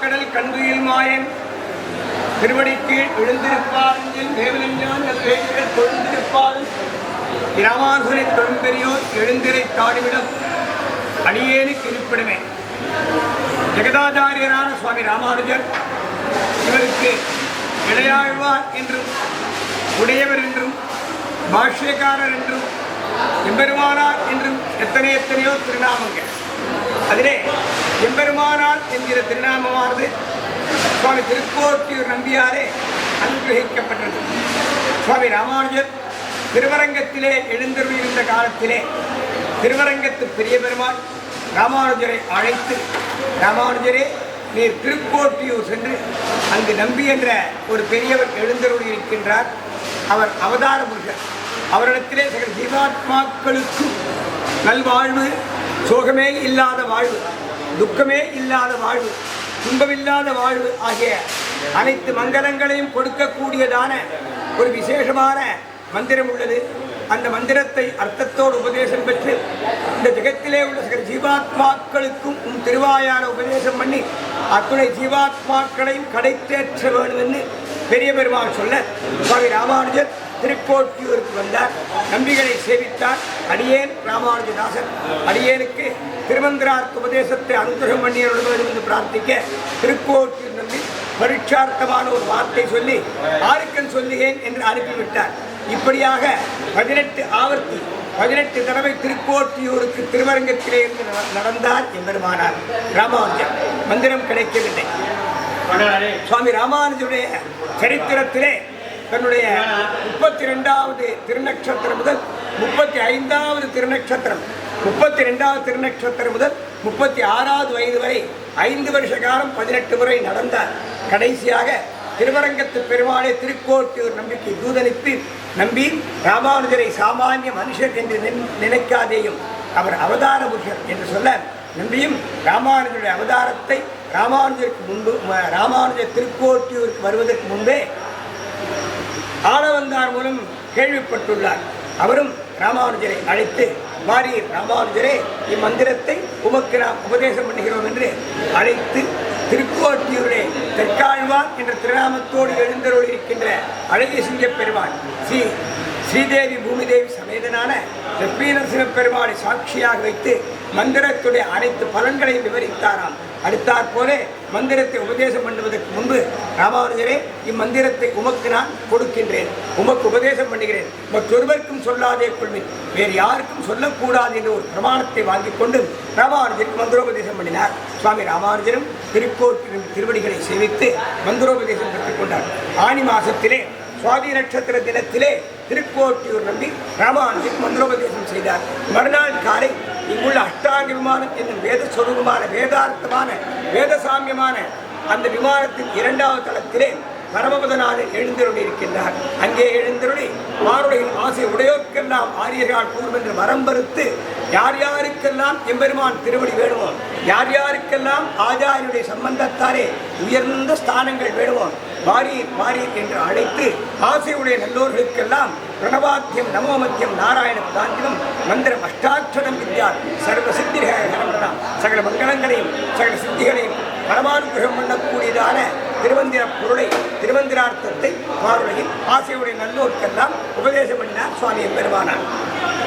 பார்க்கடல் கண்துயில் மாயன் திருவடிக்கு எழுந்திருப்பாரில் தேவலிஞ்சான் தொழுந்திருப்பாரும் இராமானுசனை தொழும்பெரியோர் எழுந்திரை தாடிவிடும் அடியேனுக்கு இருப்பிடமே. ஜெகதாச்சாரியரான சுவாமி ராமானுஜர் இவருக்கு இளையாழ்வார் என்றும் உடையவர் என்றும் பாஷ்யக்காரர் என்றும் எம்பெருமானார் என்றும் எத்தனையோ திருநாமங்கள். அதிலே எம்பெருமானார் என்கிற திருநாமமானது சுவாமி திருக்கோட்டியூர் நம்பியாரே அனுகிரகிக்கப்பட்டது. சுவாமி ராமானுஜர் திருவரங்கத்திலே எழுந்தருளியிருந்த காலத்திலே திருவரங்கத்து பெரிய பெருமாள் ராமானுஜரை அழைத்து, ராமானுஜரே நீர் திருக்கோட்டியூர் சென்று அங்கு நம்பி என்ற ஒரு பெரியவர் எழுந்தருளி இருக்கின்றார், அவர் அவதார புருஷர், அவரிடத்திலே சகல ஜீவாத்மாக்களுக்கும் நல்வாழ்வு, சோகமே இல்லாத வாழ்வு, துக்கமே இல்லாத வாழ்வு, துன்பமில்லாத வாழ்வு ஆகிய அனைத்து மங்களங்களையும் கொடுக்கக்கூடியதான ஒரு விசேஷமான மந்திரம் உள்ளது. அந்த மந்திரத்தை அர்த்தத்தோடு உபதேசம் பெற்று இந்த ஜெகத்திலே உள்ள சகல ஜீவாத்மாக்களுக்கும் திருவாயார உபதேசம் பண்ணி அத்துணை ஜீவாத்மாக்களையும் கடைத்தேற்ற வேண்டும் என்று பெரிய பெருமாள் சொல்ல சுவாமி ராமானுஜர் திருக்கோட்டியூருக்கு வந்தார், நம்பிகளை சேவித்தார். அடியேன் ராமானுஜதாசன், அடியேனுக்கு திருமந்திரார்த்த உபதேசத்தை அனுகிரகம் பண்ணியருடன் வேண்டும் என்று பிரார்த்திக்க திருக்கோட்டியூர் நம்பி பரீட்சார்த்தமான ஒரு வார்த்தை சொல்லி ஆருக்கன் சொல்லுகிறேன் என்று அனுப்பிவிட்டார். இப்படியாக 18 தடவை திருக்கோட்டியூருக்கு திருவரங்கத்திலே இருந்து நடந்தார் எம்பெருமானார் ராமானுஜர். மந்திரம் கிடைக்கவில்லை. சுவாமி ராமானுஜருடைய சரித்திரத்திலே தன்னுடைய 32வது திருநட்சத்திரம் முதல் 35வது திருநட்சத்திரம், 32வது திருநட்சத்திரம் முதல் 36வது வயது வரை 5 வருஷ காலம் 18 முறை நடந்தார். கடைசியாக திருவரங்கத்து பெருமாளை திருக்கோட்டியூர் நம்பிக்கை தூதனுக்கு நம்பி ராமானுஜரை சாமானிய மனுஷர் என்று நினைக்காதேயும் அவர் அவதார புருஷர் என்று சொல்ல நம்பியும் ராமானுஜருடைய அவதாரத்தை ராமானுஜர் திருக்கோட்டியூருக்கு வருவதற்கு முன்பே ஆளவந்தார் மூலம் கேள்விப்பட்டுள்ளார். அவரும் ராமானுஜரை அழைத்து, வாரீர் ராமானுஜரே, இம்மந்திரத்தை உமக்கு நாம் உபதேசம் பண்ணுகிறோம் என்று அழைத்து திருக்கோட்டியூருடைய தெற்காழ்வார் என்ற திருநாமத்தோடு எழுந்தருள் இருக்கின்ற அழகிய சிங்க பெருமாள் ஸ்ரீதேவி பூமிதேவி சமேதனான லட்சுமி பெருமாளை சாட்சியாக வைத்து மந்திரத்துடைய அனைத்து பலன்களையும் விவரித்தாராம். அடுத்தாற் போல மந்திரத்தை உபதேசம் பண்ணுவதற்கு முன்பு, ராமானுஜரே, இம்மந்திரத்தை உமக்கு நான் கொடுக்கின்றேன், உமக்கு உபதேசம் பண்ணுகிறேன், மற்றொருவருக்கும் சொல்லாதே கொள்வேன், வேறு யாருக்கும் சொல்லக்கூடாது என்ற ஒரு பிரமாணத்தை வாங்கிக் கொண்டு ராமானுஜருக்கு மந்திரோபதேசம் பண்ணினார். சுவாமி ராமானுஜரும் திருக்கோட்டியூர் திருவடிகளை சேவித்து மந்திரோபதேசம் பெற்றுக் கொண்டார். ஆனி மாசத்திலே சுவாதி நட்சத்திர தினத்திலே திருக்கோட்டியூர் நம்பி ராமானுஜருக்கு மந்திரோபதேசம் செய்தார். மறுநாள் காலை இங்குள்ள அஷ்டாங்க விமானம் என்னும் வேதஸ்வரூபமான வேதார்த்தமான வேதசாமியமான அந்த விமானத்தின் 2வது தளத்திலே பரமபதநாதன் எழுந்தருளி இருக்கின்றார். அங்கே எழுந்தருளி மாருடையில் ஆசை உடையோர்க்கெல்லாம் ஆரியர்கள் கூறும் என்று வரம்பறுத்து யார் யாருக்கெல்லாம் எம்பெருமான் திருவடி வேணுமோ, யார் யாருக்கெல்லாம் ஆச்சாரியனுடைய சம்பந்தத்தாரே உயர்ந்த ஸ்தானங்கள் வேணுமோ, வாரீர் வாரீர் என்று அழைத்து ஆசையுடைய நல்லோர்களுக்கெல்லாம் பிரணவாத்தியம் நமோமத்தியம் நாராயண தாந்திரம் மந்திரம் அஷ்டாட்சரம் வித்யார் சர்வ சித்திகரம் சகல மங்களங்களையும் சகல சித்திகளையும் பரமானுகிரகம் பண்ணக்கூடியதான திருமந்திர பொருளை, திருமந்திரார்த்தத்தை பார்வையில் ஆசையுடைய நல்லோருக்கெல்லாம் உபதேசம் பண்ணினார் சுவாமி பெருமானார்.